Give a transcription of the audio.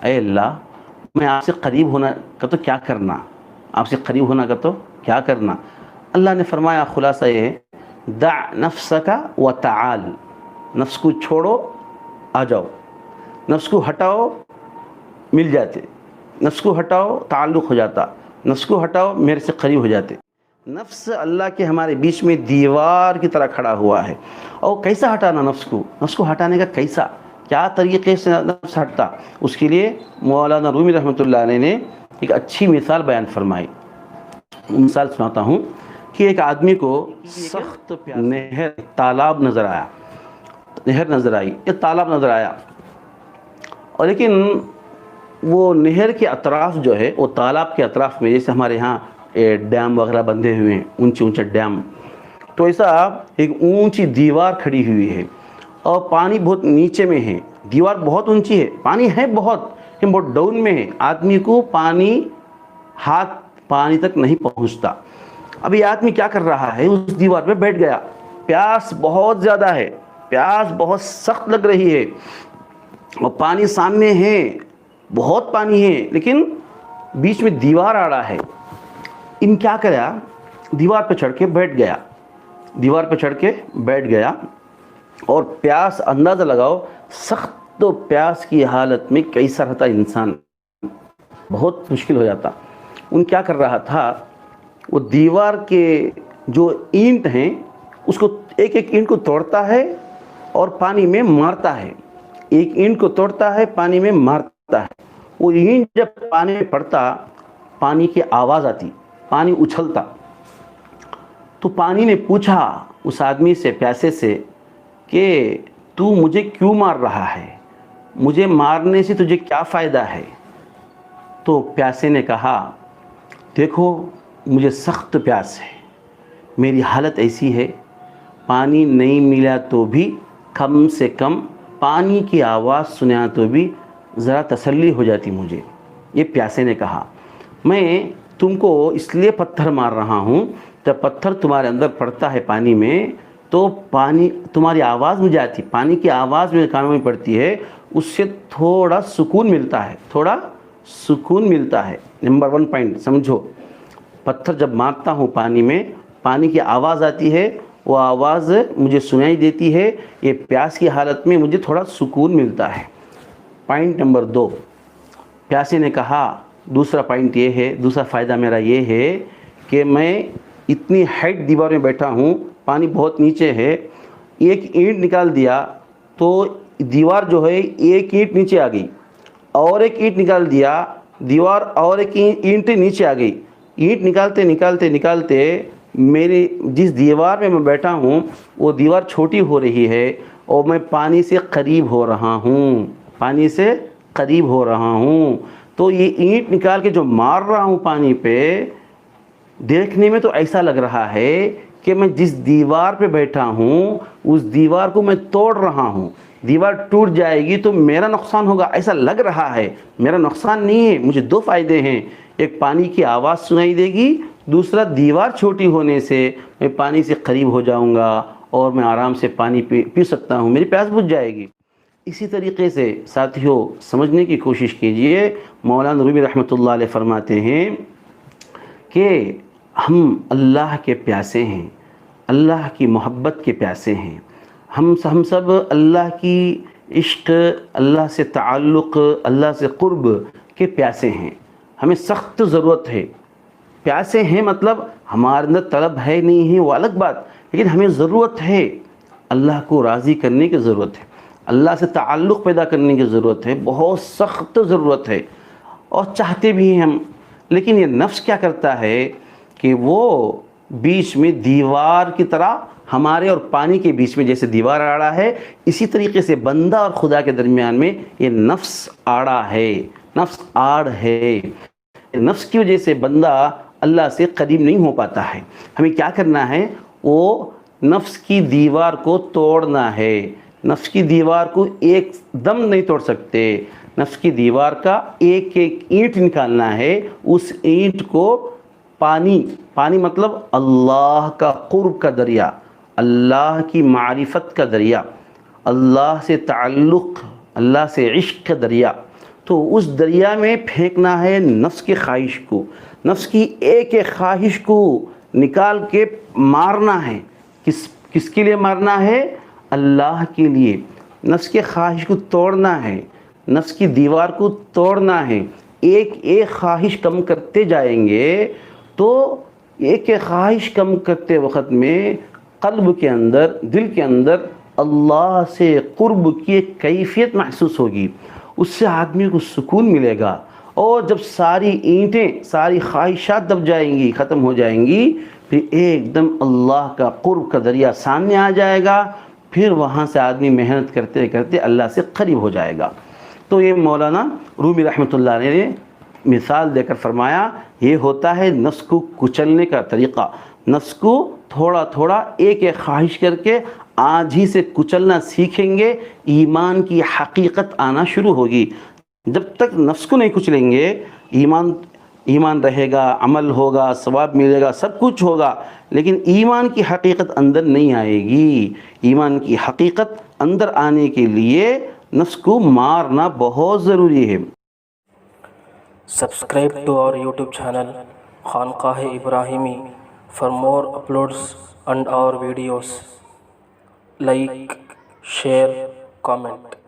اے اللہ میں آپ سے قریب ہونا کا تو کیا کرنا، آپ سے قریب ہونا کا تو کیا کرنا۔ اللہ نے فرمایا خلاصہ یہ ہے، دع نفسک وتعال، نفس کو چھوڑو آ جاؤ، نفس کو ہٹاؤ مل جاتے، نفس کو ہٹاؤ تعلق ہو جاتا، نفس کو ہٹاؤ میرے سے قریب ہو جاتے۔ نفس اللہ کے ہمارے بیچ میں دیوار کی طرح کھڑا ہوا ہے، اور کیسا ہٹانا نفس کو، نفس کو ہٹانے کا کیسا، کیا طریقے سے نفس ہٹتا، اس کے لیے مولانا رومی رحمۃ اللہ علیہ نے ایک اچھی مثال بیان فرمائی۔ مثال سناتا ہوں کہ ایک آدمی کو سخت نہر تالاب نظر آیا، نہر نظر آئی، ایک تالاب نظر آیا، اور لیکن وہ نہر کے اطراف جو ہے، وہ تالاب کے اطراف میں جیسے ہمارے ہاں ڈیم وغیرہ بندھے ہوئے ہیں، اونچے اونچے ڈیم، تو ایسا ایک اونچی دیوار کھڑی ہوئی ہے، اور پانی بہت نیچے میں ہے، دیوار بہت اونچی ہے، پانی ہے بہت ڈاؤن میں ہے، آدمی کو ہاتھ پانی تک نہیں پہنچتا۔ اب یہ آدمی کیا کر رہا ہے، اس دیوار پہ بیٹھ گیا، پیاس بہت زیادہ ہے، پیاس بہت سخت لگ رہی ہے، اور پانی سامنے ہے، بہت پانی ہے، لیکن بیچ میں دیوار آ رہا ہے۔ ان کیا کرا، دیوار پہ چڑھ کے بیٹھ گیا، دیوار پہ چڑھ کے بیٹھ گیا، اور پیاس اندازہ لگاؤ، سخت تو پیاس کی حالت میں کیسا رہتا انسان، بہت مشکل ہو جاتا۔ ان کیا کر رہا تھا، وہ دیوار کے جو اینٹ ہیں اس کو ایک ایک اینٹ کو توڑتا ہے اور پانی میں مارتا ہے، ایک اینٹ کو توڑتا ہے پانی میں مارتا ہے، وہ اینٹ جب پانی میں پڑتا پانی کی آواز آتی، پانی اچھلتا، تو پانی نے پوچھا اس آدمی سے، پیاسے سے، کہ تو مجھے کیوں مار رہا ہے، مجھے مارنے سے تجھے کیا فائدہ ہے؟ تو پیاسے نے کہا دیکھو مجھے سخت پیاس ہے، میری حالت ایسی ہے، پانی نہیں ملا تو بھی کم سے کم پانی کی آواز سنا تو بھی ذرا تسلی ہو جاتی مجھے۔ یہ پیاسے نے کہا، میں تم کو اس لیے پتھر مار رہا ہوں، جب پتھر تمہارے اندر پڑتا ہے پانی میں تو پانی تمہاری آواز مجھے آتی، پانی کی آواز میرے کانوں میں پڑتی ہے، اس سے تھوڑا سکون ملتا ہے، تھوڑا سکون ملتا ہے۔ نمبر 1 پوائنٹ سمجھو، پتھر جب مارتا ہوں پانی میں، پانی کی آواز آتی ہے، وہ آواز مجھے سنائی دیتی ہے، یہ پیاس کی حالت میں مجھے تھوڑا سکون ملتا ہے۔ پوائنٹ نمبر 2، پیاسے نے کہا دوسرا پوائنٹ یہ ہے، دوسرا فائدہ میرا یہ ہے کہ میں اتنی ہائٹ دیوار میں بیٹھا ہوں، پانی بہت نیچے ہے، ایک اینٹ نکال دیا تو دیوار جو ہے ایک اینٹ نیچے آ گئی، اور ایک اینٹ نکال دیا دیوار اور ایک اینٹ نیچے آ گئی، اینٹ نکالتے نکالتے نکالتے میری جس دیوار میں میں بیٹھا ہوں وہ دیوار چھوٹی ہو رہی ہے، اور میں پانی سے قریب ہو رہا ہوں، پانی سے قریب ہو رہا ہوں۔ تو یہ اینٹ نکال کے جو مار رہا ہوں پانی پہ، دیکھنے میں تو ایسا لگ رہا ہے کہ میں جس دیوار پہ بیٹھا ہوں اس دیوار کو میں توڑ رہا ہوں، دیوار ٹوٹ جائے گی تو میرا نقصان ہوگا ایسا لگ رہا ہے، میرا نقصان نہیں ہے۔ مجھے 2 فائدے ہیں، ایک پانی کی آواز سنائی دے گی، دوسرا دیوار چھوٹی ہونے سے میں پانی سے قریب ہو جاؤں گا اور میں آرام سے پانی پی سکتا ہوں، میری پیاس بجھ جائے گی۔ اسی طریقے سے ساتھیوں سمجھنے کی کوشش کیجئے، مولانا رومی رحمۃ اللہ علیہ فرماتے ہیں کہ ہم اللہ کے پیاسے ہیں، اللہ کی محبت کے پیاسے ہیں، ہم سب اللہ کی عشق، اللہ سے تعلق، اللہ سے قرب کے پیاسے ہیں، ہمیں سخت ضرورت ہے۔ پیاسے ہیں مطلب ہمارے اندر طلب ہے نہیں ہے وہ الگ بات، لیکن ہمیں ضرورت ہے، اللہ کو راضی کرنے کی ضرورت ہے، اللہ سے تعلق پیدا کرنے کی ضرورت ہے، بہت سخت ضرورت ہے، اور چاہتے بھی ہیں ہم، لیکن یہ نفس کیا کرتا ہے کہ وہ بیچ میں دیوار کی طرح ہمارے اور پانی کے بیچ میں جیسے دیوار آڑا ہے، اسی طریقے سے بندہ اور خدا کے درمیان میں یہ نفس آڑا ہے، نفس آڑ ہے۔ نفس کی وجہ سے بندہ اللہ سے قریب نہیں ہو پاتا ہے۔ ہمیں کیا کرنا ہے، وہ نفس کی دیوار کو توڑنا ہے، نفس کی دیوار کو ایک دم نہیں توڑ سکتے، نفس کی دیوار کا ایک ایک اینٹ نکالنا ہے، اس اینٹ کو پانی مطلب اللہ کا قرب کا دریا، اللہ کی معرفت کا دریا، اللہ سے تعلق، اللہ سے عشق کا دریا، تو اس دریا میں پھینکنا ہے نفس کی خواہش کو، نفس کی ایک ایک خواہش کو نکال کے مارنا ہے۔ کس کے لیے مارنا ہے؟ اللہ کے لیے۔ نفس کے خواہش کو توڑنا ہے، نفس کی دیوار کو توڑنا ہے۔ ایک ایک خواہش کم کرتے جائیں گے تو ایک ایک خواہش کم کرتے وقت میں قلب کے اندر، دل کے اندر اللہ سے قرب کی ایک کیفیت محسوس ہوگی، اس سے آدمی کو سکون ملے گا۔ اور جب ساری اینٹیں، ساری خواہشات دب جائیں گی، ختم ہو جائیں گی، پھر ایک دم اللہ کا قرب کا دریا سامنے آ جائے گا، پھر وہاں سے آدمی محنت کرتے کرتے اللہ سے قریب ہو جائے گا۔ تو یہ مولانا رومی رحمۃ اللہ علیہ نے مثال دے کر فرمایا، یہ ہوتا ہے نفس کو کچلنے کا طریقہ۔ نفس کو تھوڑا تھوڑا ایک ایک خواہش کر کے آج ہی سے کچلنا سیکھیں گے، ایمان کی حقیقت آنا شروع ہوگی۔ جب تک نفس کو نہیں کچلیں گے، ایمان رہے گا، عمل ہوگا، ثواب ملے گا، سب کچھ ہوگا، لیکن ایمان کی حقیقت اندر نہیں آئے گی۔ ایمان کی حقیقت اندر آنے کے لیے نفس کو مارنا بہت ضروری ہے۔ Subscribe to our YouTube channel Khanqah Ibrahimi for more uploads and our videos. Like, share, comment.